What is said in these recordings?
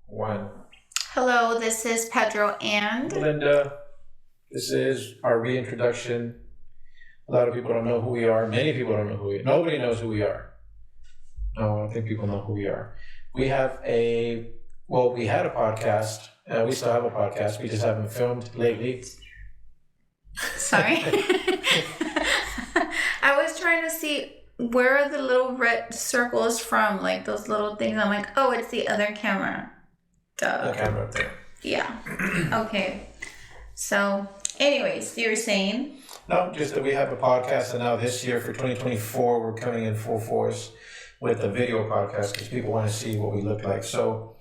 One. Hello, this is Pedro and Belinda, this is our reintroduction. A lot of people don't know who we are. Many people don't know who we are. Nobody knows who we are. No, I don't think people know who we are. We have we had a podcast. We still have a podcast. We just haven't filmed lately. sorry. I was trying to see where are the little red circles from, like those little things. I'm like, oh, it's the other camera. Duh. The camera up there. Yeah. Okay. So, anyways, you were saying? No, just that we have a podcast, and now this year for 2024, we're coming in full force with a video podcast because people want to see what we look like. So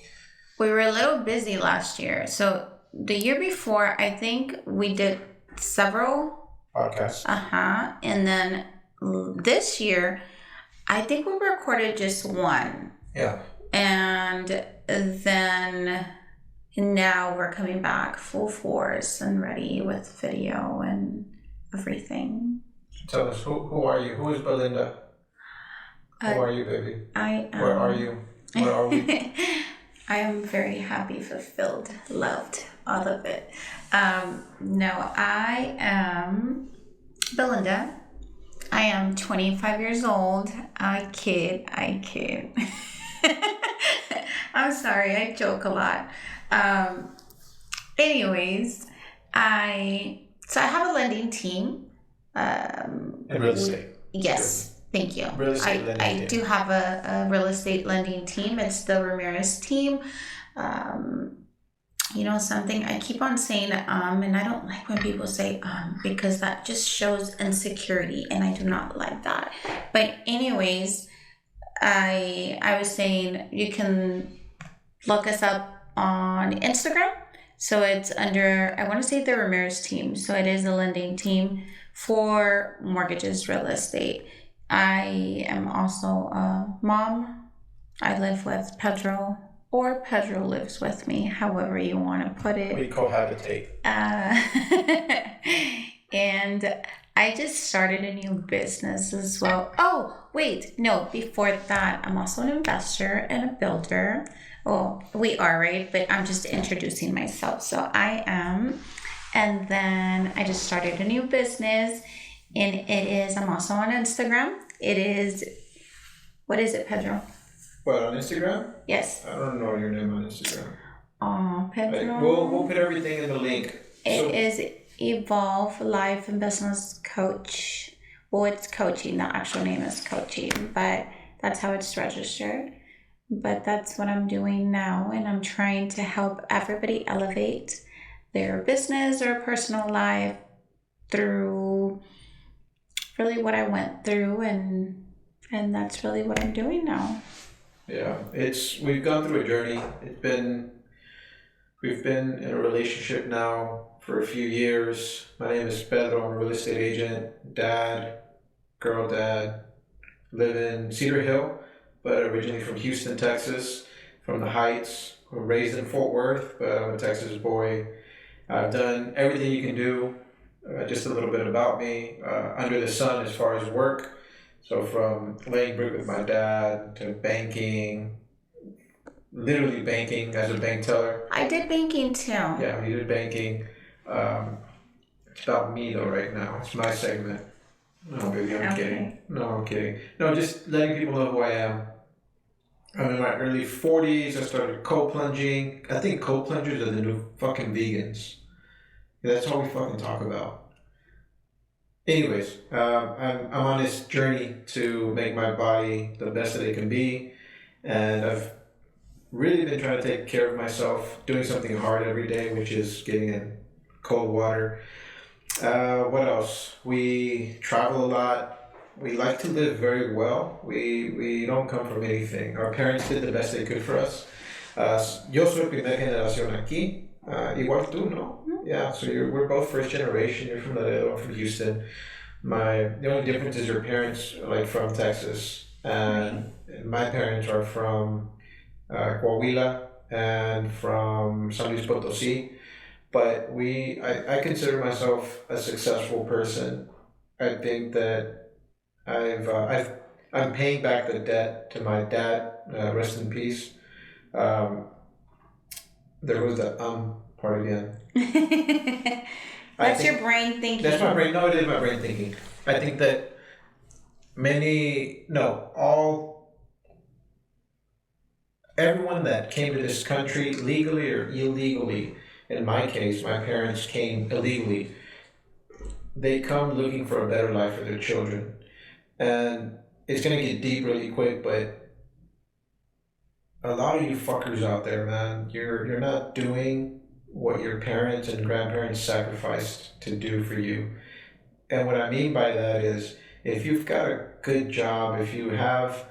we were a little busy last year. So the year before, I think we did several podcasts. And then this year, I think we recorded just one. Yeah. And then now we're coming back full force and ready with video and everything. Tell us, who are you? Who is Belinda? Who are you, baby? I am. Where are you? Where are we? I am very happy, fulfilled, loved, all of it. No, I am Belinda. I am 25 years old. I kid. I'm sorry, I joke a lot. Anyways, I have a lending team. In real estate. Yes, thank you. Real estate lending I team. do have a real estate lending team. It's the Ramirez team. Something I keep on saying and I don't like when people say because that just shows insecurity, and I do not like that. But anyways, I was saying you can look us up on Instagram. So it's under, I want to say the Ramirez team. So it is a lending team for mortgages, real estate. I am also a mom. I live with Pedro, or Pedro lives with me, however you want to put it. We cohabitate. And I just started a new business as well. Oh, wait, no, before that, I'm also an investor and a builder. Well, we are, right? But I'm just introducing myself. So I am. And then I just started a new business, and I'm also on Instagram. What is it, Pedro? What, on Instagram? Yes. I don't know your name on Instagram. Oh, Pedro. We'll put everything in the link. It is Evolve Life and Business Coach. Well, it's coaching. The actual name is coaching, but that's how it's registered. But that's what I'm doing now, and I'm trying to help everybody elevate their business or personal life through really what I went through, and that's really what I'm doing now. Yeah, we've gone through a journey. We've been in a relationship now for a few years. My name is Pedro. I'm a real estate agent, girl dad, live in Cedar Hill, but originally from Houston, Texas, from the Heights. I'm raised in Fort Worth, but I'm a Texas boy. I've done everything you can do, just a little bit about me, under the sun as far as work. So from laying brick with my dad to banking, literally banking as a bank teller. I did banking too. Yeah, we did banking. It's about me though right now. It's my segment. No, baby, I'm kidding. No, I'm kidding. No, just letting people know who I am. I'm in my early 40s. I started cold plunging. I think cold plungers are the new fucking vegans. That's all we fucking talk about. Anyways, I'm on this journey to make my body the best that it can be, and I've really been trying to take care of myself, doing something hard every day, which is getting in cold water. What else? We travel a lot. We like to live very well. We don't come from anything. Our parents did the best they could for us. Yo soy primera generación aquí. Igual tú, ¿no? Yeah, so we're both first generation. You're from Laredo, I'm from Houston. The only difference is your parents are like from Texas, and my parents are from Coahuila and from San Luis Potosí. But I consider myself a successful person. I think that I'm paying back the debt to my dad. Rest in peace. there was the part again. That's your brain thinking. That's my brain. No, it is my brain thinking. I think that everyone that came to this country legally or illegally, in my case, my parents came illegally, they come looking for a better life for their children. And it's going to get deep really quick, but a lot of you fuckers out there, man, you're not doing what your parents and grandparents sacrificed to do for you. And what I mean by that is, if you've got a good job, if you have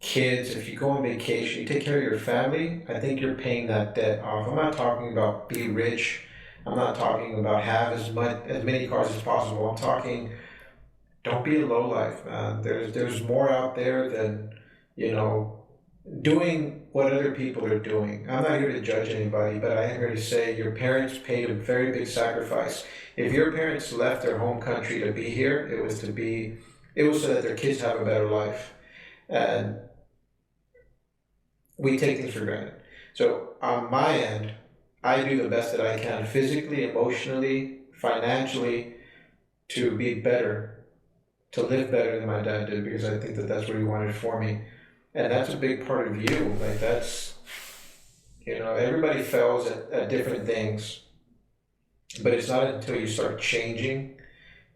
kids, if you go on vacation, you take care of your family, I think you're paying that debt off. I'm not talking about be rich. I'm not talking about have as many cars as possible. I'm talking, don't be a lowlife, man. There's more out there than, doing what other people are doing. I'm not here to judge anybody, but I am here to say your parents paid a very big sacrifice. If your parents left their home country to be here, it was so that their kids have a better life. And we take things for granted. So on my end, I do the best that I can physically, emotionally, financially to be better, to live better than my dad did, because I think that that's what he wanted for me. And that's a big part of you. Like that's, everybody fails at different things, but it's not until you start changing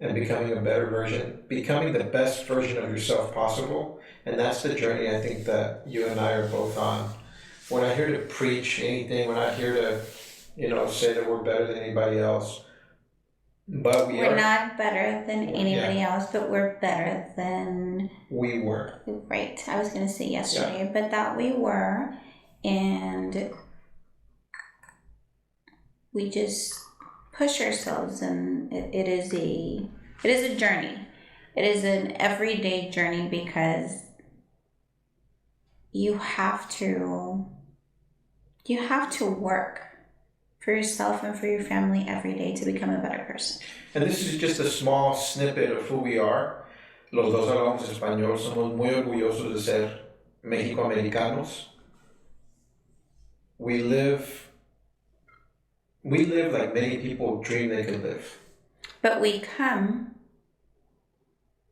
and becoming a better version, becoming the best version of yourself possible. And that's the journey I think that you and I are both on. We're not here to preach anything. We're not here to, say that we're better than anybody else. But we're not better than anybody else, but we're better than we were. Right. I was going to say yesterday, but that we were. And we just push ourselves, and it is a journey. It is an everyday journey, because you have to work for yourself and for your family every day to become a better person. And this is just a small snippet of who we are. Los dos hablamos español. Somos muy orgullosos de ser Mexicoamericanos. We live like many people dream they could live. But we come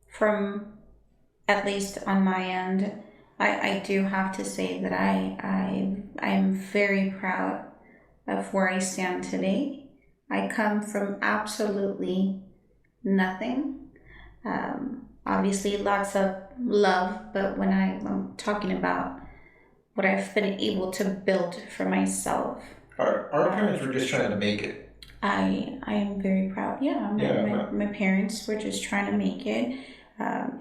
from, at least on my end, I do have to say that I am very proud of where I stand today. I come from absolutely nothing. Obviously lots of love, but when I'm talking about what I've been able to build for myself. Our parents were just trying to make it. I am very proud. My parents were just trying to make it.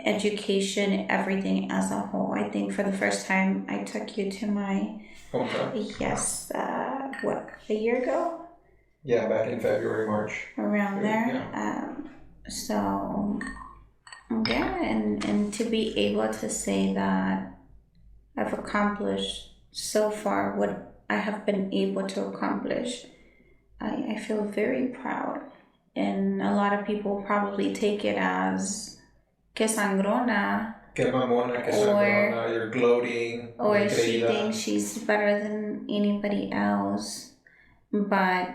Education, everything as a whole. I think for the first time I took you to my hometown. Yes, a year ago? Yeah, back in February, March. Around there. Yeah. And to be able to say that I've accomplished so far what I have been able to accomplish, I feel very proud. And a lot of people probably take it as que sangrona. Que mamona, que sangrona, you're gloating. Or she thinks she's better than anybody else. But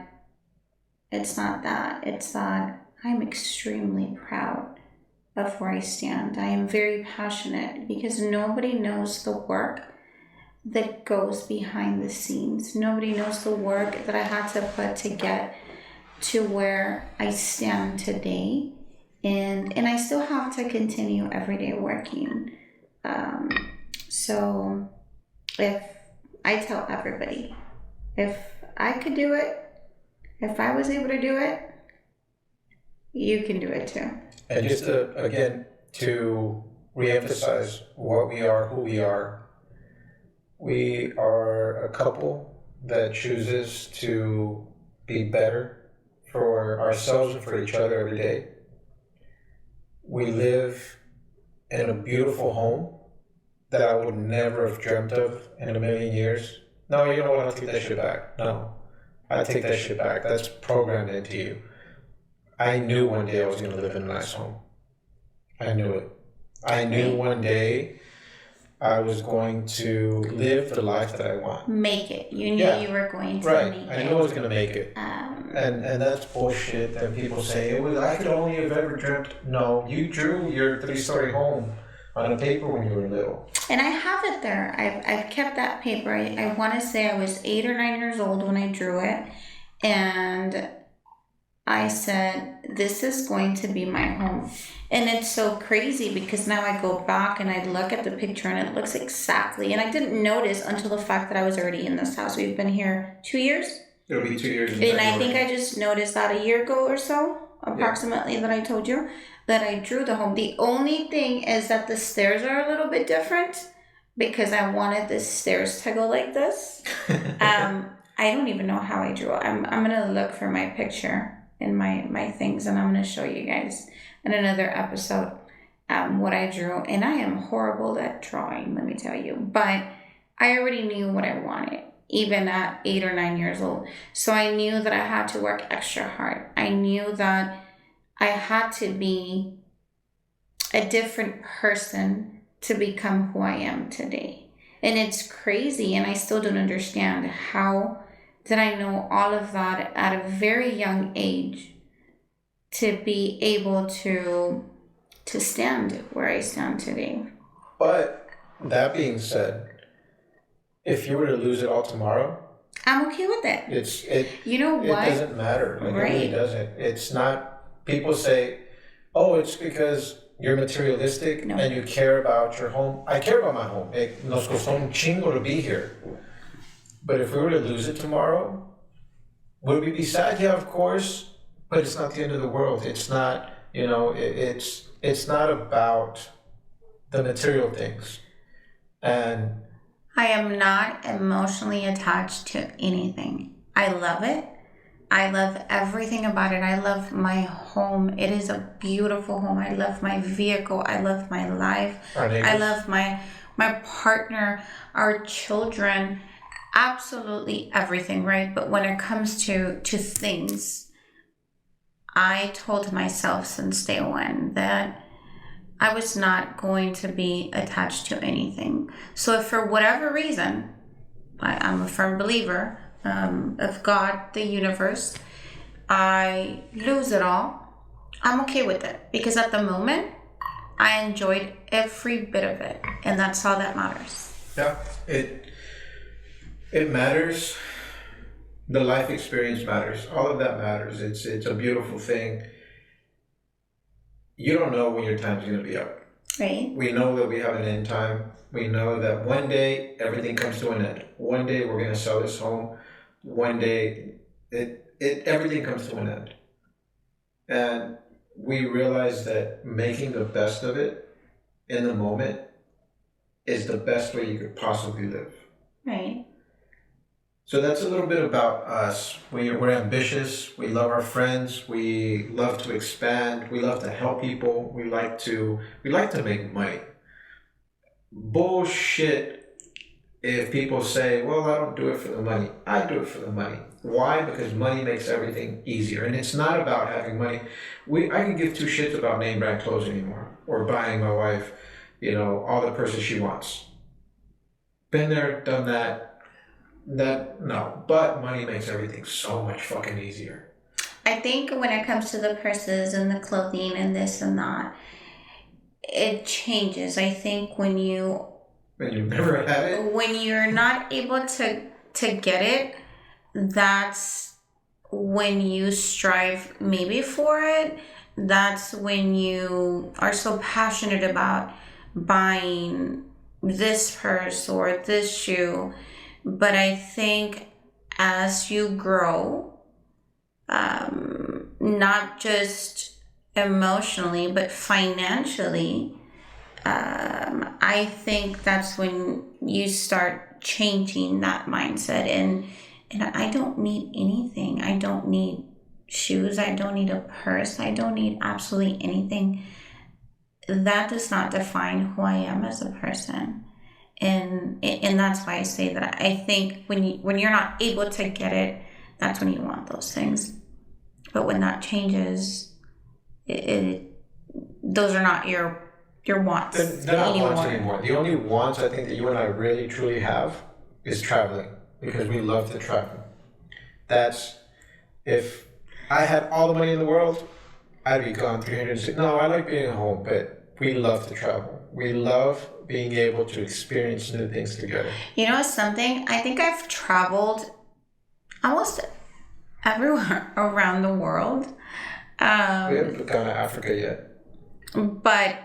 it's not that. It's that I'm extremely proud of where I stand. I am very passionate because nobody knows the work that goes behind the scenes. Nobody knows the work that I had to put to get to where I stand today. And I still have to continue every day working. So if I tell everybody, if I could do it, if I was able to do it, you can do it too. And just to reemphasize what we are, who we are a couple that chooses to be better for ourselves and for each other every day. We live in a beautiful home that I would never have dreamt of in a million years. No, you know what? I'll take that shit back. No, I take that shit back. That's programmed into you. I knew one day I was going to live in a nice home. I knew it. I knew one day I was going to live the life that I want. Make it. You knew you were going to right. make it. I knew I was going to make it. And that's bullshit that people say, I could only have ever dreamt. No, you drew your 3-story home on a paper when you were little. And I have it there. I've kept that paper. I want to say I was 8 or 9 years old when I drew it. And I said, this is going to be my home. And it's so crazy because now I go back and I look at the picture and it looks exactly. And I didn't notice until the fact that I was already in this house. We've been here 2 years. It'll be 2 years. And I think I just noticed that a year ago or so, approximately, that I told you, that I drew the home. The only thing is that the stairs are a little bit different because I wanted the stairs to go like this. I don't even know how I drew it. I'm going to look for my picture in my things, and I'm going to show you guys in another episode what I drew. And I am horrible at drawing, let me tell you. But I already knew what I wanted, even at 8 or 9 years old. So I knew that I had to work extra hard. I knew that I had to be a different person to become who I am today. And it's crazy, and I still don't understand how did I know all of that at a very young age to be able to stand where I stand today. But that being said, if you were to lose it all tomorrow, I'm okay with it. You know what? It doesn't matter. Like, right. It really doesn't. It's not. People say, "Oh, it's because you're materialistic and you care about your home." I care about my home. Nos costó un chingo to be here. But if we were to lose it tomorrow, would we be sad? Yeah, of course. But it's not the end of the world. It's not. It's not about the material things. And I am not emotionally attached to anything. I love it. I love everything about it. I love my home. It is a beautiful home. I love my vehicle. I love my life. I love my partner, our children, absolutely everything, right? But when it comes to things, I told myself since day one that I was not going to be attached to anything. So if for whatever reason, I'm a firm believer of God, the universe, I lose it all, I'm okay with it. Because at the moment, I enjoyed every bit of it. And that's all that matters. Yeah, it matters. The life experience matters. All of that matters. It's a beautiful thing. You don't know when your time's going to be up. Right. We know that we have an end time. We know that one day everything comes to an end. One day we're going to sell this home. One day everything comes to an end. And we realize that making the best of it in the moment is the best way you could possibly live. Right. So that's a little bit about us. We're ambitious. We love our friends. We love to expand. We love to help people. We like to make money. Bullshit if people say, well, I don't do it for the money. I do it for the money. Why? Because money makes everything easier. And it's not about having money. I can give two shits about name brand clothes anymore, or buying my wife, all the purses she wants. Been there, done that. No, but money makes everything so much fucking easier. I think when it comes to the purses and the clothing and this and that, it changes. I think when you've never had it, when you're not able to get it, that's when you strive maybe for it. That's when you are so passionate about buying this purse or this shoe. But I think as you grow, not just emotionally, but financially, I think that's when you start changing that mindset. And I don't need anything. I don't need shoes. I don't need a purse. I don't need absolutely anything. That does not define who I am as a person. And that's why I say that I think when you're not able to get it, that's when you want those things. But when that changes, those are not your your wants They're not wants anymore. The only wants I think that you and I really truly have is traveling, because we love to travel. That's, if I had all the money in the world, I'd be gone 360. No, I like being at home, but we love to travel. We love being able to experience new things together. You know something? I think I've traveled almost everywhere around the world. We haven't gone to Africa yet. But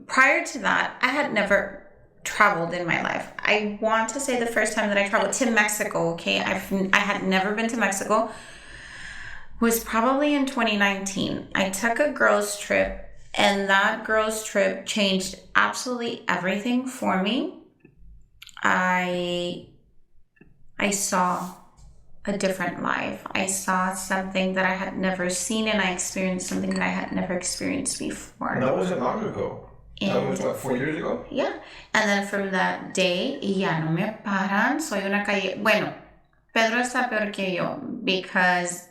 prior to that, I had never traveled in my life. I want to say the first time that I traveled to Mexico, okay? I had never been to Mexico. Was probably in 2019. I took a girls' trip, and that girls' trip changed absolutely everything for me. I saw a different life. I saw something that I had never seen, and I experienced something that I had never experienced before. And that wasn't long ago. That was, what, 4 years ago? Yeah. And then from that day, ya no me paran. Soy una calle. Bueno, Pedro está peor que yo, because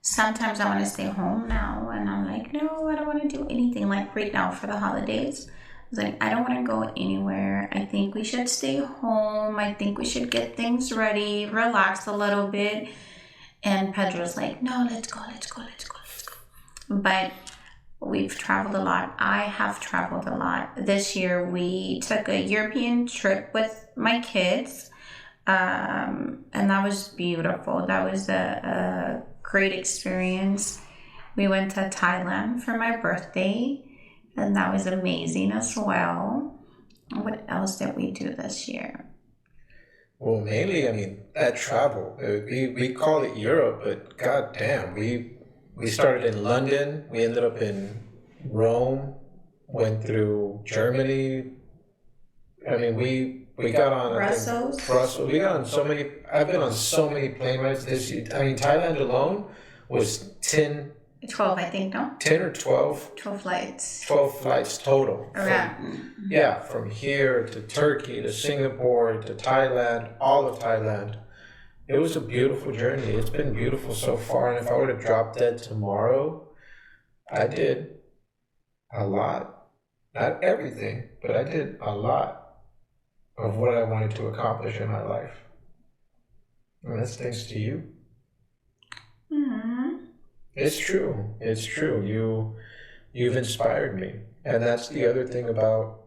sometimes I want to stay home now, and I'm like, no, I don't want to do anything. Like right now for the holidays, I was like, I don't want to go anywhere. I think we should stay home. I think we should get things ready, relax a little bit. And Pedro's like, no, let's go. But we've traveled a lot. I have traveled a lot. This year we took a European trip with my kids, and that was beautiful. That was a great experience. We went to Thailand for my birthday, and that was amazing as well. What else did we do this year? Well, mainly, I mean, that travel. We call it Europe, but goddamn, we started in London. We ended up in Rome. Went through Germany. I mean, we got on Brussels. We got on so many. I've been on so many plane rides this year. I mean, Thailand alone was 12, I think, no? 10 or 12. 12 flights. 12 flights total. Around. From here to Turkey to Singapore to Thailand, all of Thailand. It was a beautiful journey. It's been beautiful so far. And if I were to drop dead tomorrow, I did a lot. Not everything, but I did a lot of what I wanted to accomplish in my life. And that's thanks to you. Mm-hmm. It's true. It's true. You've inspired me. And that's the other thing about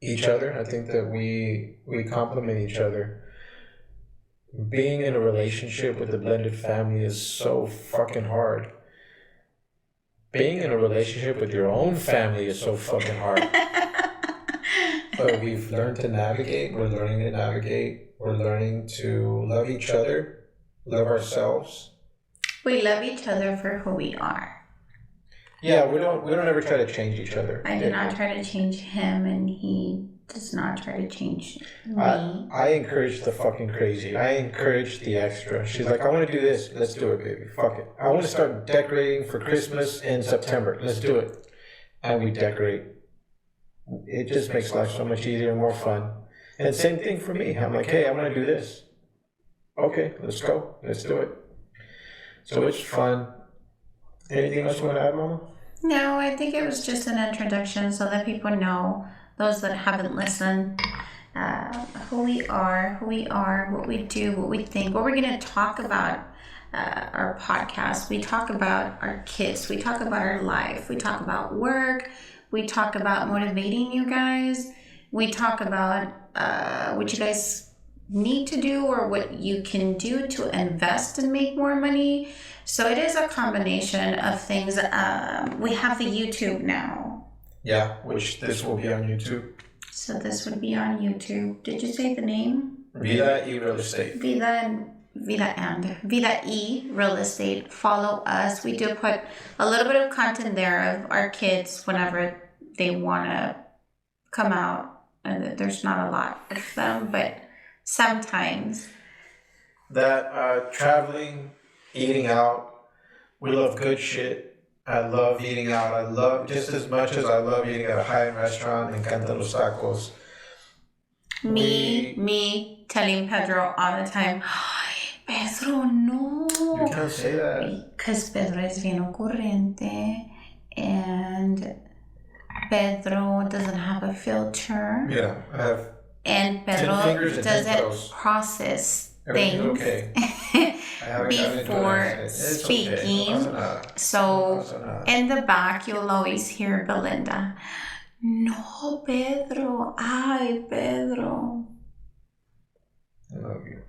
each other. I think that we complement each other. Being in a relationship with a blended family is so fucking hard. Being in a relationship with your own family is so fucking hard. But we've learned to navigate. We're learning to navigate. We're learning to love each other, love ourselves. We love each other for who we are. Yeah, we don't ever try to change each other. I do not try to change him, and he does not try to change me. I encourage the fucking crazy. I encourage the extra. She's like, I want to do this. Let's do it, baby. Fuck it. I want to start decorating for Christmas in September. Let's do it. And we decorate. It just makes life so much easier and more fun. And same thing for me. I'm like, hey, I want to do this. Okay, let's go. Let's do it. So it's fun. Anything else you want to add, Mama? No, I think it was just an introduction so that people know, those that haven't listened, who we are, what we do, what we think, what we're going to talk about. Our podcast. We talk about our kids. We talk about our life. We talk about work. We talk about motivating you guys. We talk about what you guys need to do or what you can do to invest and make more money. So it is a combination of things. We have the YouTube now. Yeah, which this will be on YouTube. So this would be on YouTube. Did you say the name? Vida y Real Estate. Vida E Real Estate. Follow us. We do put a little bit of content there of our kids whenever they want to come out. And there's not a lot of them, but sometimes. That traveling, eating out, we love good shit. I love eating out. I love just as much as I love eating at a high-end restaurant. Me encantan los tacos. Me telling Pedro all the time, Pedro, no. You can't say that. Because Pedro es bien ocurrente. and Pedro doesn't have a filter. Yeah, I have And 10 Pedro fingers and 10 doesn't toes. process Everything's things okay. before speaking. Okay. So in the back, you'll always hear Belinda. No, Pedro. Ay, Pedro. I love you.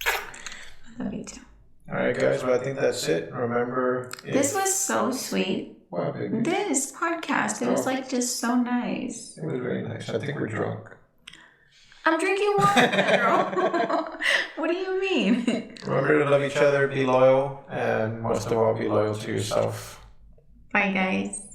I love you too. All right, guys. Well, I think that's it. Remember, This was so sweet. Wow, baby. This podcast, it was like just so nice. It was very nice. I think we're drunk. I'm drinking water, Pedro. What do you mean? Remember to love each other, be loyal, and most of all, be loyal to yourself. Bye, guys.